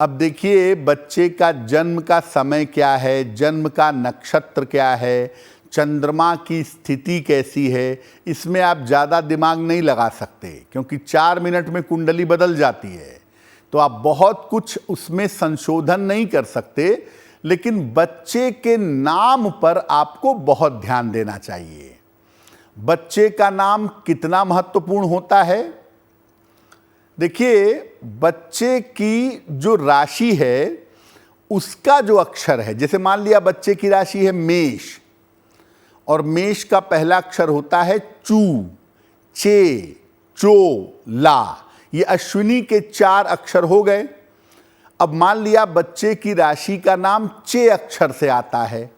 अब देखिए, बच्चे का जन्म का समय क्या है, जन्म का नक्षत्र क्या है, चंद्रमा की स्थिति कैसी है, इसमें आप ज़्यादा दिमाग नहीं लगा सकते क्योंकि 4 मिनट में कुंडली बदल जाती है। तो आप बहुत कुछ उसमें संशोधन नहीं कर सकते, लेकिन बच्चे के नाम पर आपको बहुत ध्यान देना चाहिए। बच्चे का नाम कितना महत्वपूर्ण होता है? देखिए, बच्चे की जो राशि है उसका जो अक्षर है, जैसे मान लिया बच्चे की राशि है मेष और मेष का पहला अक्षर होता है चू, चे, चो, ला। ये अश्विनी के 4 अक्षर हो गए। अब मान लिया बच्चे की राशि का नाम चे अक्षर से आता है,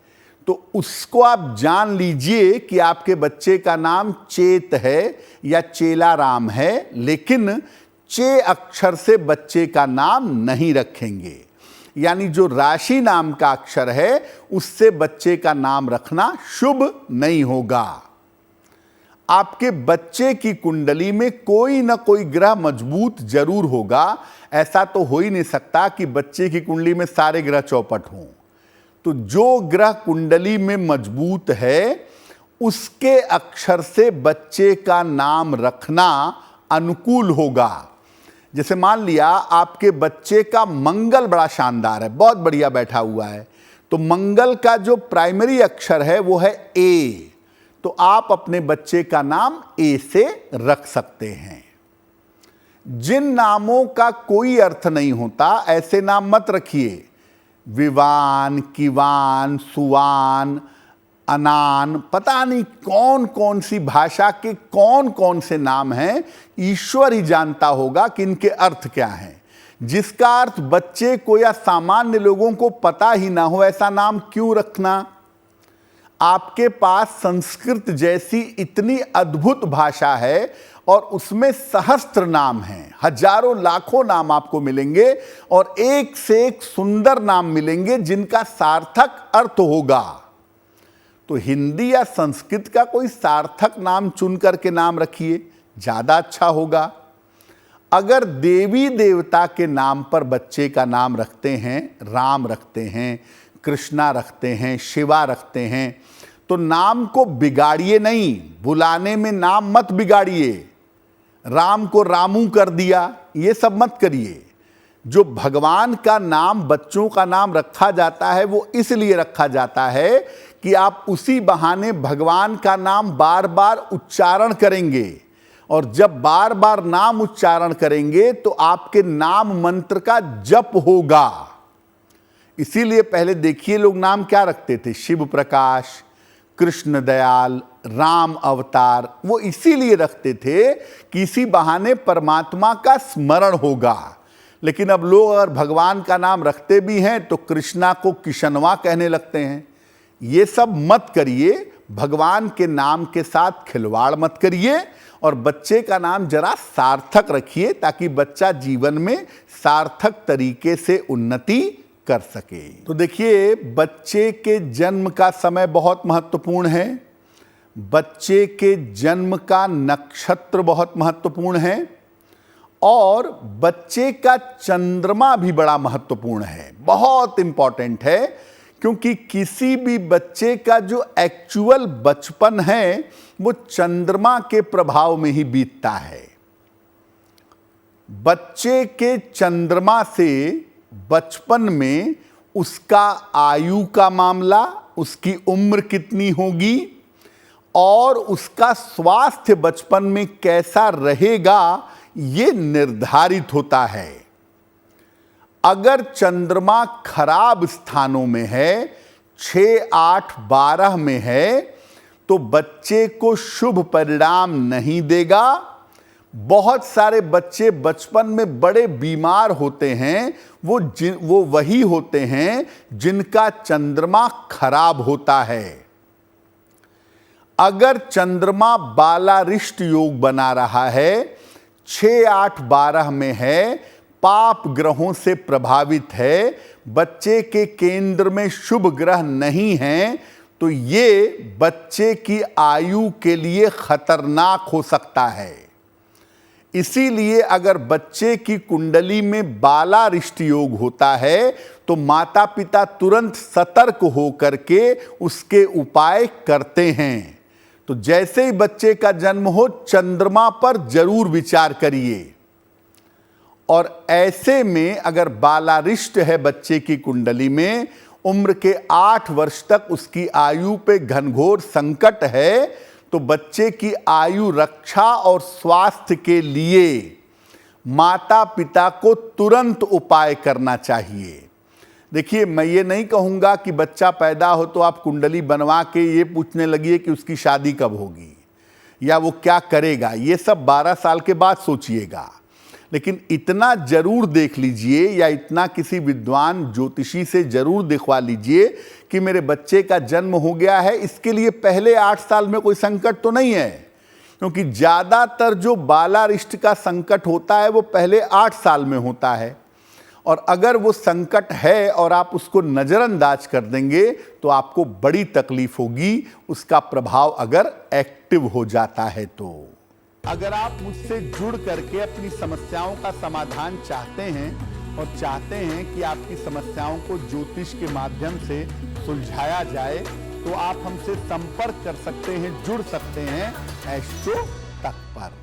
तो उसको आप जान लीजिए कि आपके बच्चे का नाम चेत है या चेला राम है, लेकिन चे अक्षर से बच्चे का नाम नहीं रखेंगे। यानी जो राशि नाम का अक्षर है उससे बच्चे का नाम रखना शुभ नहीं होगा। आपके बच्चे की कुंडली में कोई ना कोई ग्रह मजबूत जरूर होगा। ऐसा तो हो ही नहीं सकता कि बच्चे की कुंडली में सारे ग्रह चौपट हों। तो जो ग्रह कुंडली में मजबूत है उसके अक्षर से बच्चे का नाम रखना अनुकूल होगा। जैसे मान लिया आपके बच्चे का मंगल बड़ा शानदार है, बहुत बढ़िया बैठा हुआ है, तो मंगल का जो प्राइमरी अक्षर है वो है ए, तो आप अपने बच्चे का नाम ए से रख सकते हैं। जिन नामों का कोई अर्थ नहीं होता ऐसे नाम मत रखिए। विवान, किवान, सुवान, अनान, पता नहीं कौन कौन सी भाषा के कौन कौन से नाम हैं, ईश्वर ही जानता होगा कि इनके अर्थ क्या हैं। जिसका अर्थ बच्चे को या सामान्य लोगों को पता ही ना हो, ऐसा नाम क्यों रखना? आपके पास संस्कृत जैसी इतनी अद्भुत भाषा है और उसमें सहस्त्र नाम हैं, हजारों लाखों नाम आपको मिलेंगे और एक से एक सुंदर नाम मिलेंगे जिनका सार्थक अर्थ होगा। तो हिंदी या संस्कृत का कोई सार्थक नाम चुन करके नाम रखिए, ज़्यादा अच्छा होगा। अगर देवी देवता के नाम पर बच्चे का नाम रखते हैं, राम रखते हैं, कृष्णा रखते हैं, शिवा रखते हैं, तो नाम को बिगाड़िए नहीं, बुलाने में नाम मत बिगाड़िए। राम को रामू कर दिया, ये सब मत करिए। जो भगवान का नाम बच्चों का नाम रखा जाता है वो इसलिए रखा जाता है कि आप उसी बहाने भगवान का नाम बार बार उच्चारण करेंगे, और जब बार बार नाम उच्चारण करेंगे तो आपके नाम मंत्र का जप होगा। इसीलिए पहले देखिए लोग नाम क्या रखते थे, शिव प्रकाश, कृष्ण दयाल, राम अवतार, वो इसीलिए रखते थे कि इसी बहाने परमात्मा का स्मरण होगा। लेकिन अब लोग अगर भगवान का नाम रखते भी हैं तो कृष्णा को किशनवा कहने लगते हैं। ये सब मत करिए, भगवान के नाम के साथ खिलवाड़ मत करिए और बच्चे का नाम जरा सार्थक रखिए ताकि बच्चा जीवन में सार्थक तरीके से उन्नति कर सके। तो देखिए, बच्चे के जन्म का समय बहुत महत्वपूर्ण है, बच्चे के जन्म का नक्षत्र बहुत महत्वपूर्ण है और बच्चे का चंद्रमा भी बड़ा महत्वपूर्ण है, बहुत इंपॉर्टेंट है, क्योंकि किसी भी बच्चे का जो एक्चुअल बचपन है वो चंद्रमा के प्रभाव में ही बीतता है। बच्चे के चंद्रमा से बचपन में उसका आयु का मामला, उसकी उम्र कितनी होगी और उसका स्वास्थ्य बचपन में कैसा रहेगा, ये निर्धारित होता है। अगर चंद्रमा खराब स्थानों में है, 6, 8, 12 में है, तो बच्चे को शुभ परिणाम नहीं देगा। बहुत सारे बच्चे बचपन में बड़े बीमार होते हैं, वो वही होते हैं जिनका चंद्रमा खराब होता है। अगर चंद्रमा बालारिष्ट योग बना रहा है, 6, 8, 12 में है, पाप ग्रहों से प्रभावित है, बच्चे के केंद्र में शुभ ग्रह नहीं है, तो ये बच्चे की आयु के लिए खतरनाक हो सकता है। इसीलिए अगर बच्चे की कुंडली में बालारिष्ट योग होता है तो माता पिता तुरंत सतर्क होकर के उसके उपाय करते हैं। तो जैसे ही बच्चे का जन्म हो चंद्रमा पर जरूर विचार करिए। और ऐसे में अगर बालारिष्ट है बच्चे की कुंडली में, उम्र के 8 वर्ष तक उसकी आयु पे घनघोर संकट है, तो बच्चे की आयु रक्षा और स्वास्थ्य के लिए माता पिता को तुरंत उपाय करना चाहिए। देखिए, मैं ये नहीं कहूँगा कि बच्चा पैदा हो तो आप कुंडली बनवा के ये पूछने लगिए कि उसकी शादी कब होगी या वो क्या करेगा। ये सब 12 साल के बाद सोचिएगा। लेकिन इतना जरूर देख लीजिए या इतना किसी विद्वान ज्योतिषी से जरूर दिखवा लीजिए कि मेरे बच्चे का जन्म हो गया है। इसके लिए पहले 8 साल में कोई संकट तो नहीं है, क्योंकि ज़्यादातर जो बालारिष्ट का संकट होता है वो पहले 8 साल में होता है। और अगर वो संकट है और आप उसको नज़रअंदाज कर देंगे तो आपको बड़ी तकलीफ होगी, उसका प्रभाव अगर एक्टिव हो जाता है तो। अगर आप मुझसे जुड़ करके अपनी समस्याओं का समाधान चाहते हैं और चाहते हैं कि आपकी समस्याओं को ज्योतिष के माध्यम से सुलझाया जाए, तो आप हमसे संपर्क कर सकते हैं, जुड़ सकते हैं एस्ट्रो तक पर।